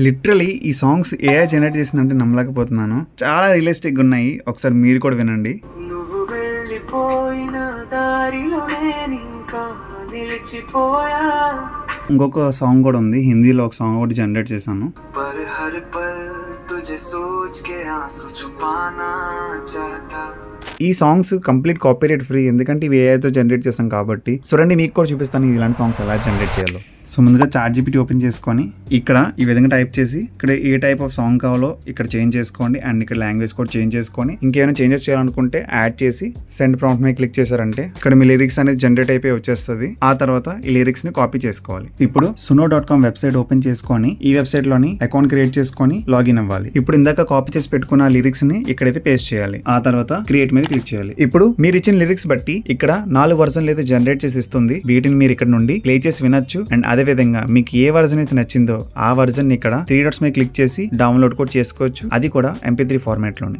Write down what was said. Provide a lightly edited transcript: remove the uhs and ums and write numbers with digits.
Literally ఈ songs AI generate చేసిందంటే నమ్మలేకపోతున్నాను. చాలా రియలిస్టిక్ గా ఉన్నాయి. ఒకసారి మీరు కూడా వినండి. నువ్వు వెళ్ళిపోయిన దారిలో నేనింకా నిలిచిపోయా. ఇంకొక సాంగ్ కూడా ఉంది, హిందీలో ఒక సాంగ్ కూడా జనరేట్ చేశాను. पर हर पल तुझे सोच के आंसू छुपाना चाहता. ఈ సాంగ్స్ కంప్లీట్ కాపీరైట్ ఫ్రీ, ఎందుకంటే ఇవి ఏఐతో జనరేట్ చేస్తాం కాబట్టి. సో రండి మీకు కూడా చూపిస్తాను ఇలాంటి సాంగ్స్ ఎలా జనరేట్ చేయాలో. సో ముందుగా ChatGPT ఓపెన్ చేసుకొని ఇక్కడ ఈ విధంగా టైప్ చేసి ఇక్కడ ఏ టైప్ ఆఫ్ సాంగ్ కావాలో ఇక్కడ చేంజ్ చేసుకోండి. అండ్ ఇక్కడ లాంగ్వేజ్ కూడా చేంజ్ చేసుకొని ఇంకేమైనా చేంజెస్ చేయాలనుకుంటే యాడ్ చేసి సెండ్ ప్రాంప్ట్ మీద క్లిక్ చేశారంటే ఇక్కడ మీ లిరిక్స్ అనేది జనరేట్ అయిపోయి వచ్చేస్తుంది. ఆ తర్వాత ఈ లిరిక్స్ ని కాపీ చేసుకోవాలి. ఇప్పుడు suno.com వెబ్సైట్ ఓపెన్ చేసుకొని ఈ వెబ్సైట్ లోని అకౌంట్ క్రియేట్ చేసుకొని లాగిన్ అవ్వాలి. ఇప్పుడు ఇందాక కాపీ చేసి పెట్టుకున్న లిరిక్స్ ని ఇక్కడైతే పేస్ట్ చేయాలి. ఆ తర్వాత క్రియేట్ మీద క్లిక్ చేయాలి. ఇప్పుడు మీరు ఇచ్చిన లిరిక్స్ బట్టి ఇక్కడ 4 వర్జన్లు అయితే జనరేట్ చేసి ఇస్తుంది. వీటిని మీరు ఇక్కడ నుండి ప్లే చేసి వినొచ్చు. అండ్ అదే విధంగా మీకు ఏ వర్జన్ అయితే నచ్చిందో ఆ వర్జన్ ఇక్కడ 3 డాట్స్ మీద క్లిక్ చేసి డౌన్లోడ్ కూడా చేసుకోవచ్చు. అది కూడా MP3 ఫార్మాట్ లోనే.